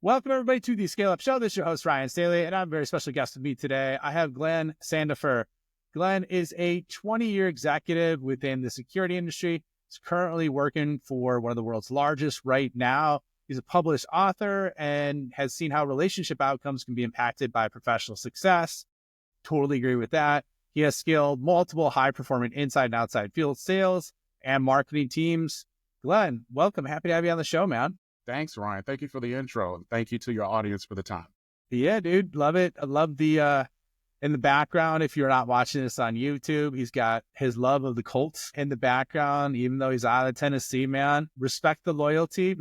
Welcome, everybody, to the Scale Up Show. This is your host, Ryan Staley, and I'm a very special guest with me today. I have Glenn Sandifer. Glenn is a 20-year executive within the security industry. He's currently working for one of the world's largest right now. He's a published author and has seen how relationship outcomes can be impacted by professional success. Totally agree with that. He has scaled multiple high-performing inside and outside field sales and marketing teams. Glenn, welcome. Happy to have you on the show, man. Thanks, Ryan. Thank you for the intro. And thank you to your audience for the time. Yeah, dude. Love it. I love the, in the background, if you're not watching this on YouTube, he's got his love of the Colts in the background, even though he's out of Tennessee, man. Respect the loyalty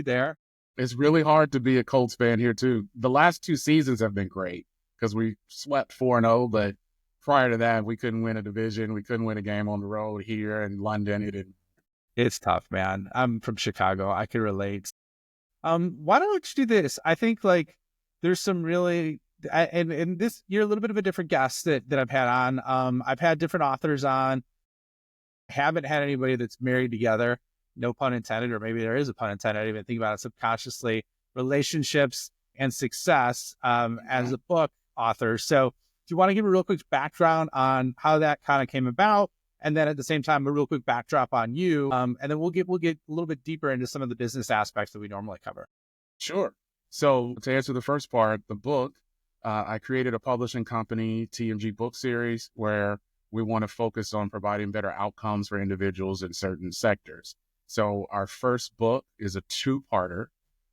there. It's really hard to be a Colts fan here, too. The last two seasons have been great because we swept 4-0, but prior to that, we couldn't win a division. We couldn't win a game on the road here in London. It's tough, man. I'm from Chicago. I can relate. Why don't you do this? I think there's some really, and this, you're a little bit of a different guest that I've had on. I've had different authors on. I haven't had anybody that's married together, no pun intended, or maybe there is a pun intended. I didn't even think about it subconsciously. Relationships and success as a book author. So do you want to give a real quick background on how that kind of came about? And then at the same time, a real quick backdrop on you. And then we'll get a little bit deeper into some of the business aspects that we normally cover. Sure. So to answer the first part, the book, I created a publishing company, TMG Book Series, where we want to focus on providing better outcomes for individuals in certain sectors. So our first book is a two-parter,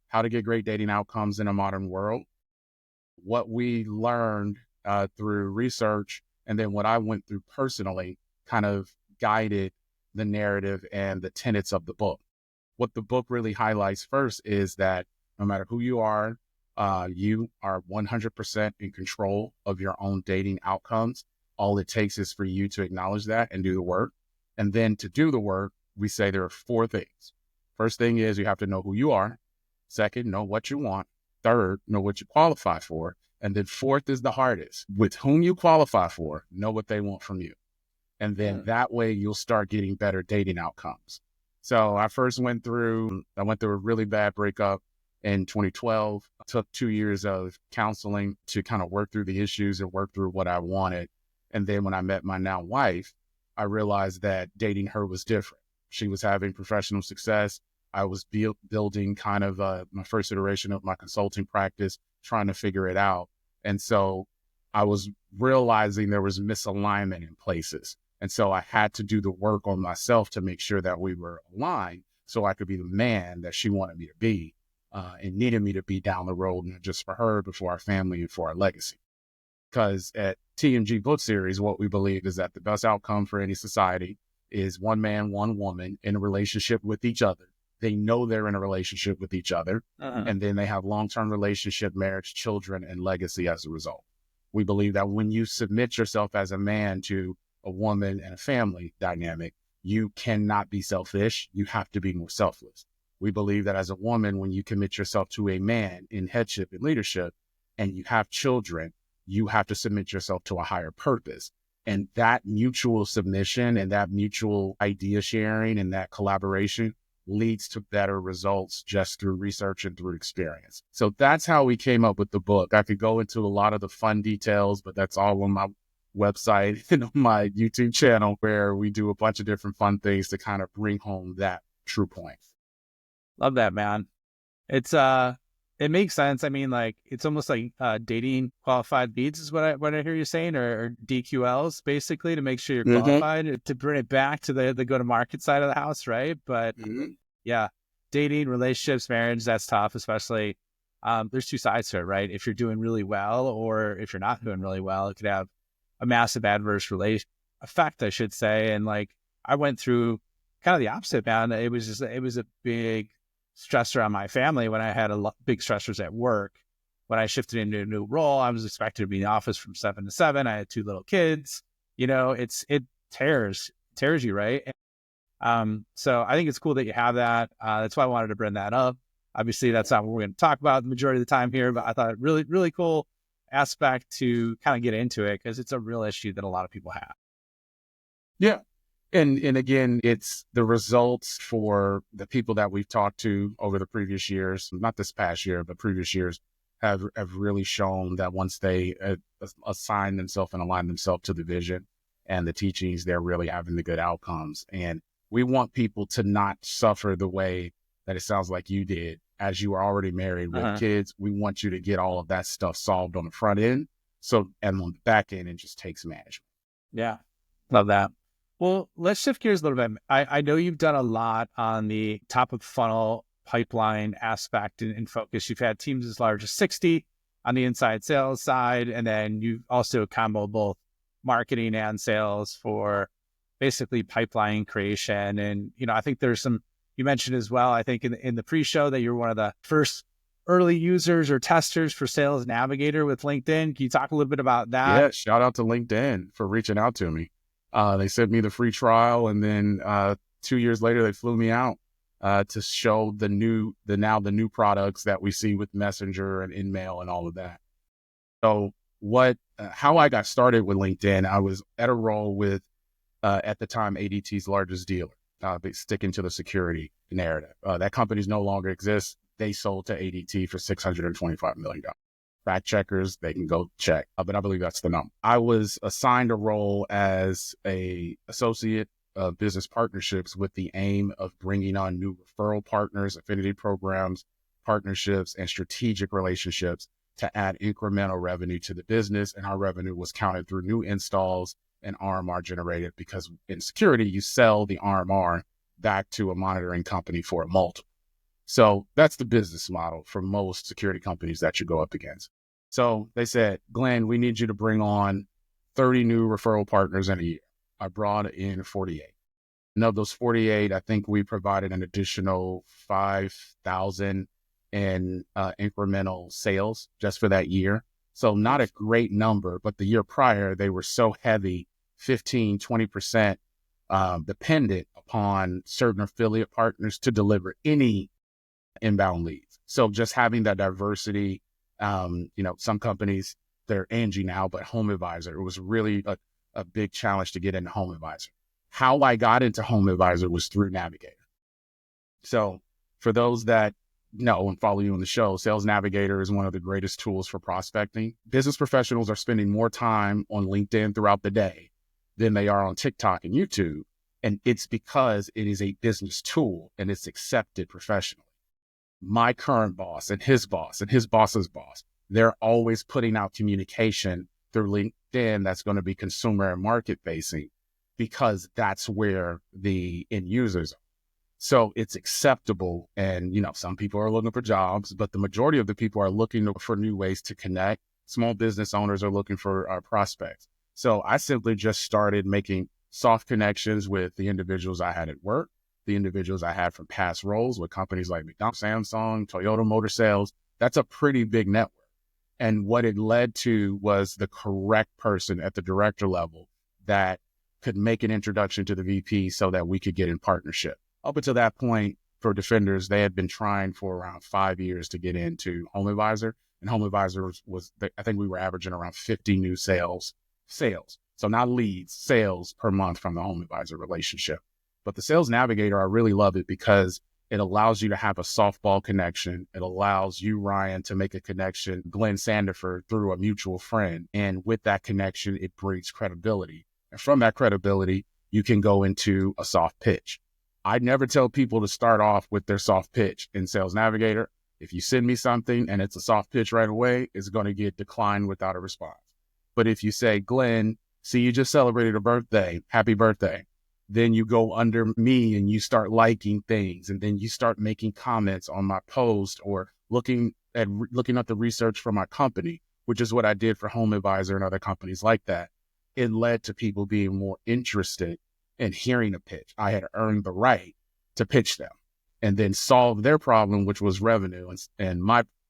How to Get Great Dating Outcomes in a Modern World. What we learned through research, and then what I went through personally, kind of guided the narrative and the tenets of the book. What the book really highlights first is that no matter who you are 100% in control of your own dating outcomes. All it takes is for you to acknowledge that and do the work. And then to do the work, we say there are four things. First thing is you have to know who you are. Second, know what you want. Third, know what you qualify for. And then fourth is the hardest. With whom you qualify for, know what they want from you. And then that way you'll start getting better dating outcomes. So I went through a really bad breakup in 2012. I took 2 years of counseling to kind of work through the issues and work through what I wanted. And then when I met my now wife, I realized that dating her was different. She was having professional success. I was building kind of my first iteration of my consulting practice, trying to figure it out. And so I was realizing there was misalignment in places. And so I had to do the work on myself to make sure that we were aligned so I could be the man that she wanted me to be and needed me to be down the road, not just for her, but for our family and for our legacy. Because at TMG Book Series, what we believe is that the best outcome for any society is one man, one woman in a relationship with each other. They know they're in a relationship with each other, and then they have long-term relationship, marriage, children, and legacy as a result. We believe that when you submit yourself as a man to a woman and a family dynamic, you cannot be selfish. You have to be more selfless. We believe that as a woman, when you commit yourself to a man in headship and leadership and you have children, you have to submit yourself to a higher purpose. And that mutual submission and that mutual idea sharing and that collaboration leads to better results just through research and through experience. So that's how we came up with the book. I could go into a lot of the fun details, but that's all on my website and on my YouTube channel, where we do a bunch of different fun things to kind of bring home that true point. Love that, man. It's it makes sense. I mean, it's almost like dating qualified leads is what I hear you saying, or DQLs, basically, to make sure you're qualified, to bring it back to the go-to-market side of the house, right? But yeah, dating, relationships, marriage, that's tough, especially there's two sides to it, right? If you're doing really well or if you're not doing really well, it could have a massive adverse effect, I should say. And I went through kind of the opposite, man. It was a big stressor on my family when I had big stressors at work. When I shifted into a new role, I was expected to be in the office from 7 to 7. I had 2 little kids. It tears you, right? So I think it's cool that you have that. That's why I wanted to bring that up. Obviously, that's not what we're going to talk about the majority of the time here, but I thought really, really cool aspect to kind of get into it because it's a real issue that a lot of people have. Yeah. And again, it's the results for the people that we've talked to over the previous years, not this past year, but previous years, have really shown that once they assign themselves and align themselves to the vision and the teachings, they're really having the good outcomes. And we want people to not suffer the way that it sounds like you did as you were already married with Uh-huh. kids. We want you to get all of that stuff solved on the front end. So, and on the back end, it just takes management. Yeah. Love that. Well, let's shift gears a little bit. I know you've done a lot on the top of funnel pipeline aspect and focus. You've had teams as large as 60 on the inside sales side, and then you also combo both marketing and sales for basically pipeline creation. And, I think there's some, you mentioned as well, I think in the pre-show that you're one of the first early users or testers for Sales Navigator with LinkedIn. Can you talk a little bit about that? Yeah, shout out to LinkedIn for reaching out to me. They sent me the free trial, and then 2 years later, they flew me out to show the new products that we see with Messenger and InMail and all of that. So how I got started with LinkedIn, I was at a role with at the time ADT's largest dealer, but sticking to the security narrative. That company's no longer exists. They sold to ADT for $625 million. Fact checkers, they can go check, but I believe that's the number. I was assigned a role as a associate of business partnerships with the aim of bringing on new referral partners, affinity programs, partnerships, and strategic relationships to add incremental revenue to the business. And our revenue was counted through new installs and RMR generated, because in security, you sell the RMR back to a monitoring company for a multiple. So that's the business model for most security companies that you go up against. So they said, Glenn, we need you to bring on 30 new referral partners in a year. I brought in 48. And of those 48, I think we provided an additional 5,000 in incremental sales just for that year. So not a great number, but the year prior, they were so heavy, 15, 20% dependent upon certain affiliate partners to deliver any inbound leads. So just having that diversity, some companies, they're Angie now, but Home Advisor, it was really a big challenge to get into Home Advisor. How I got into Home Advisor was through Navigator. So for those that know and follow you on the show, Sales Navigator is one of the greatest tools for prospecting. Business professionals are spending more time on LinkedIn throughout the day than they are on TikTok and YouTube. And it's because it is a business tool and it's accepted professionally. My current boss and his boss's boss, they're always putting out communication through LinkedIn that's going to be consumer and market facing, because that's where the end users are. So it's acceptable. And, some people are looking for jobs, but the majority of the people are looking for new ways to connect. Small business owners are looking for prospects. So I simply just started making soft connections with the individuals I had at work, the individuals I had from past roles with companies like McDonald's, Samsung, Toyota Motor Sales. That's a pretty big network. And what it led to was the correct person at the director level that could make an introduction to the VP so that we could get in partnership. Up until that point, for Defenders, they had been trying for around 5 years to get into Home Advisor. And Home Advisor I think we were averaging around 50 new sales. So not leads, sales per month from the Home Advisor relationship. But the Sales Navigator, I really love it because it allows you to have a softball connection. It allows you, Ryan, to make a connection, Glenn Sandifer, through a mutual friend. And with that connection, it brings credibility. And from that credibility, you can go into a soft pitch. I never tell people to start off with their soft pitch in Sales Navigator. If you send me something and it's a soft pitch right away, it's going to get declined without a response. But if you say, Glenn, see, you just celebrated a birthday, happy birthday. Then you go under me and you start liking things, and then you start making comments on my post or looking at the research from my company, which is what I did for Home Advisor and other companies like that. It led to people being more interested in hearing a pitch. I had earned the right to pitch them and then solve their problem, which was revenue,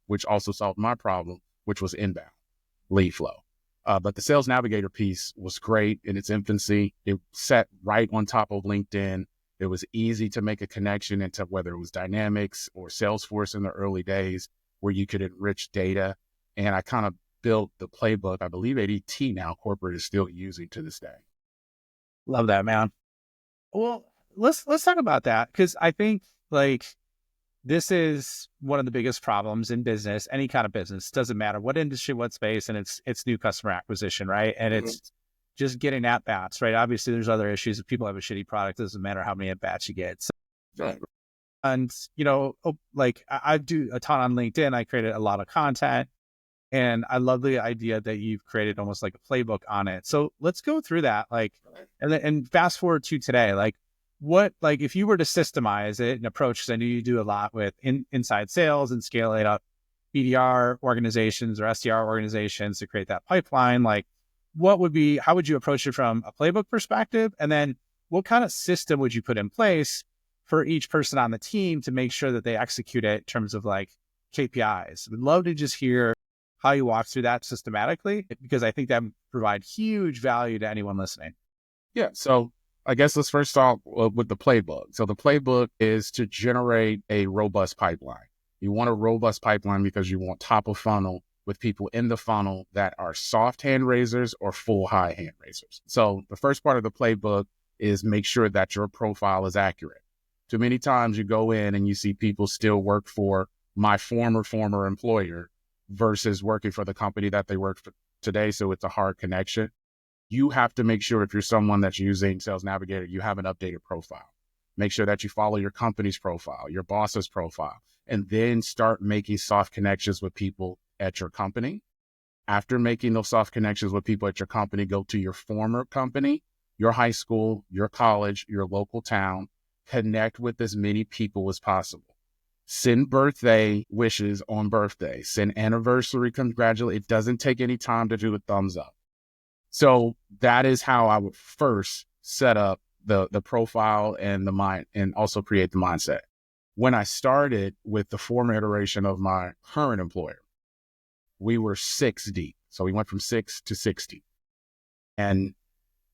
which also solved my problem, which was inbound lead flow. But the Sales Navigator piece was great in its infancy. It sat right on top of LinkedIn. It was easy to make a connection into whether it was Dynamics or Salesforce in the early days, where you could enrich data. And I kind of built the playbook. I believe ADT now corporate is still using to this day. Love that, man. Well, let's talk about that, because I think like this is one of the biggest problems in business, any kind of business, doesn't matter what industry, what space, and it's new customer acquisition, right? And it's just getting at bats, right? Obviously, there's other issues. If people have a shitty product, it doesn't matter how many at bats you get. So, Right. and like I do a ton on LinkedIn. I created a lot of content, and I love the idea that you've created almost like a playbook on it. So let's go through that, like, and fast forward to today, like what, like if you were to systemize it and approach, because I know you do a lot with inside sales and scale it up, BDR organizations or SDR organizations to create that pipeline, like what would be, how would you approach it from a playbook perspective? And then what kind of system would you put in place for each person on the team to make sure that they execute it in terms of like KPIs? We'd love to just hear how you walk through that systematically, because I think that would provide huge value to anyone listening. Yeah. So I guess let's first start with the playbook. So the playbook is to generate a robust pipeline. You want a robust pipeline because you want top of funnel with people in the funnel that are soft hand raisers or full high hand raisers. So the first part of the playbook is make sure that your profile is accurate. Too many times you go in and you see people still work for my former employer versus working for the company that they work for today. So it's a hard connection. You have to make sure if you're someone that's using Sales Navigator, you have an updated profile. Make sure that you follow your company's profile, your boss's profile, and then start making soft connections with people at your company. After making those soft connections with people at your company, go to your former company, your high school, your college, your local town, connect with as many people as possible. Send birthday wishes on birthday, send anniversary congratulations. It doesn't take any time to do a thumbs up. So that is how I would first set up the profile and the mind, and also create the mindset. When I started with the former iteration of my current employer, we were 6 deep. So we went from 6 to 60. And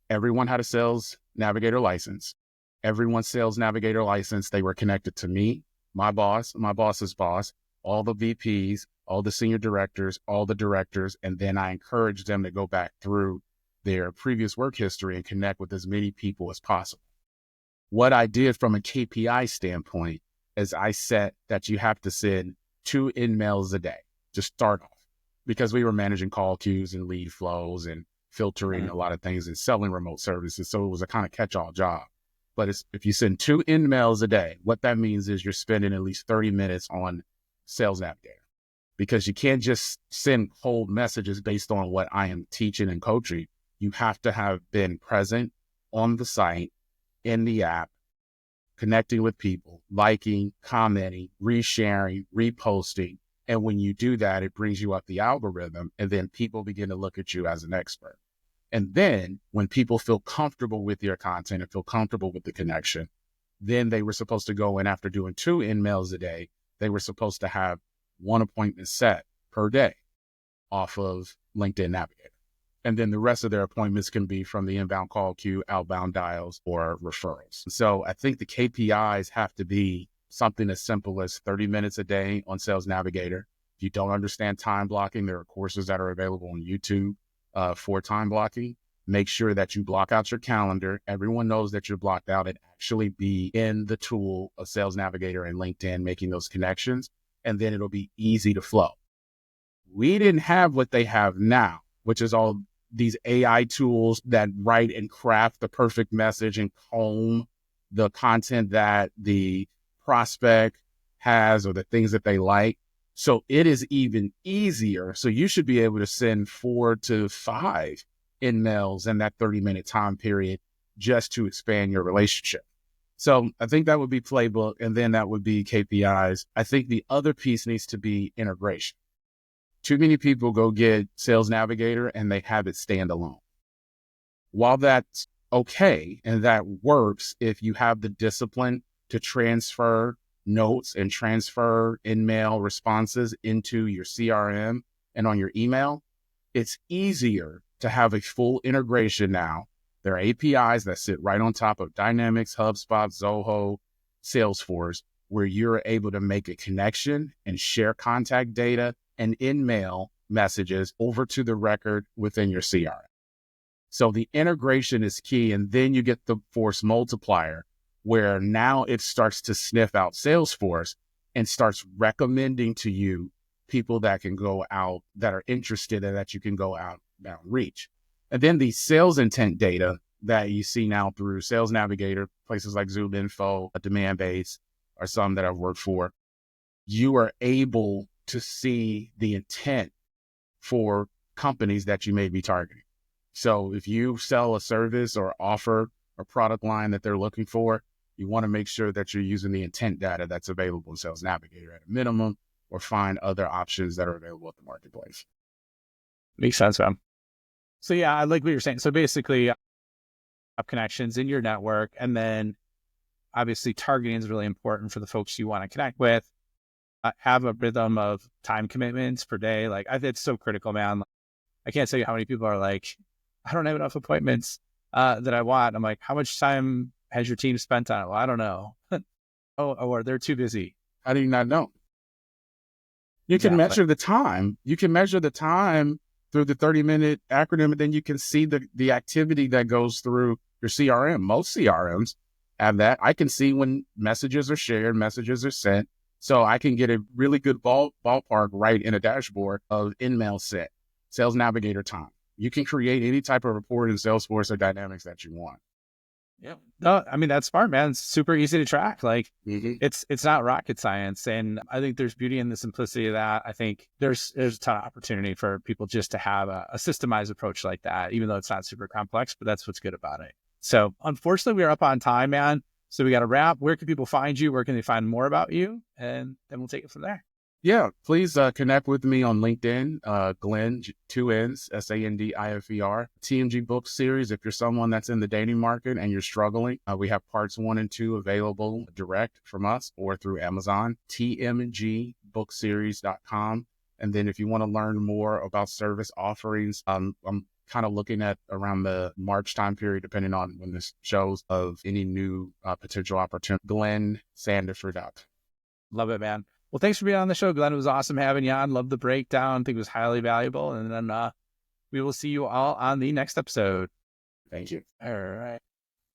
everyone had a Sales Navigator license. Everyone's Sales Navigator license, they were connected to me, my boss, my boss's boss, all the VPs, all the senior directors, all the directors. And then I encouraged them to go back through their previous work history and connect with as many people as possible. What I did from a KPI standpoint is I set that you have to send 2 emails a day to start off, because we were managing call queues and lead flows and filtering a lot of things and selling remote services. So it was a kind of catch-all job. But if you send 2 emails a day, what that means is you're spending at least 30 minutes on Sales Navigator, because you can't just send cold messages based on what I am teaching and coaching. You have to have been present on the site, in the app, connecting with people, liking, commenting, resharing, reposting. And when you do that, it brings you up the algorithm, and then people begin to look at you as an expert. And then when people feel comfortable with your content and feel comfortable with the connection, then they were supposed to go in after doing 2 emails a day. They were supposed to have 1 appointment set per day off of LinkedIn Navigator. And then the rest of their appointments can be from the inbound call queue, outbound dials, or referrals. So I think the KPIs have to be something as simple as 30 minutes a day on Sales Navigator. If you don't understand time blocking, there are courses that are available on YouTube for time blocking. Make sure that you block out your calendar. Everyone knows that you're blocked out, and actually be in the tool of Sales Navigator and LinkedIn, making those connections, and then it'll be easy to flow. We didn't have what they have now, which is all these AI tools that write and craft the perfect message and comb the content that the prospect has or the things that they like. So it is even easier. So you should be able to send 4 to 5 emails in that 30-minute time period just to expand your relationship. So I think that would be playbook, and then that would be KPIs. I think the other piece needs to be integration. Too many people go get Sales Navigator and they have it stand alone. While that's okay, and that works if you have the discipline to transfer notes and transfer in-mail responses into your CRM and on your email, it's easier to have a full integration now. There are APIs that sit right on top of Dynamics, HubSpot, Zoho, Salesforce, where you're able to make a connection and share contact data and in-mail messages over to the record within your CRM. So the integration is key. And then you get the force multiplier where now it starts to sniff out Salesforce and starts recommending to you people that can go out, that are interested and that you can go out and reach. And then the sales intent data that you see now through Sales Navigator, places like Zoom Info, Demand Base are some that I've worked for. You are able to see the intent for companies that you may be targeting. So if you sell a service or offer a product line that they're looking for, you want to make sure that you're using the intent data that's available in Sales Navigator at a minimum, or find other options that are available at the marketplace. Makes sense, man. So yeah, I like what you're saying. So basically, up connections in your network, and then obviously targeting is really important for the folks you want to connect with. Have a rhythm of time commitments per day. Like it's so critical, man. I can't tell you how many people are like, I don't have enough appointments that I want. I'm like, how much time has your team spent on it? Well, I don't know. or they're too busy. How do you not know? You Exactly. can measure the time. You can measure the time through the 30-minute acronym, and then you can see the activity that goes through your CRM. Most CRMs have that. I can see when messages are shared, messages are sent. So I can get a really good ballpark right in a dashboard of in-mail sent, Sales Navigator time. You can create any type of report in Salesforce or Dynamics that you want. Yeah. No, I mean, that's smart, man. It's super easy to track. Like it's not rocket science. And I think there's beauty in the simplicity of that. I think there's a ton of opportunity for people just to have a systemized approach like that, even though it's not super complex, but that's what's good about it. So unfortunately, we're up on time, man. So we got to wrap. Where can people find you? Where can they find more about you? And then we'll take it from there. Yeah, please connect with me on LinkedIn, Glenn, 2 N's, Sandifer, TMG book series. If you're someone that's in the dating market and you're struggling, we have parts 1 and 2 available direct from us or through Amazon, tmgbookseries.com. And then if you want to learn more about service offerings, I'm kind of looking at around the March time period, depending on when this shows, of any new potential opportunity. GlennSandifer. Love it, man. Well, thanks for being on the show, Glenn. It was awesome having you on. Love the breakdown. I think it was highly valuable. And then we will see you all on the next episode. Thank you. All right.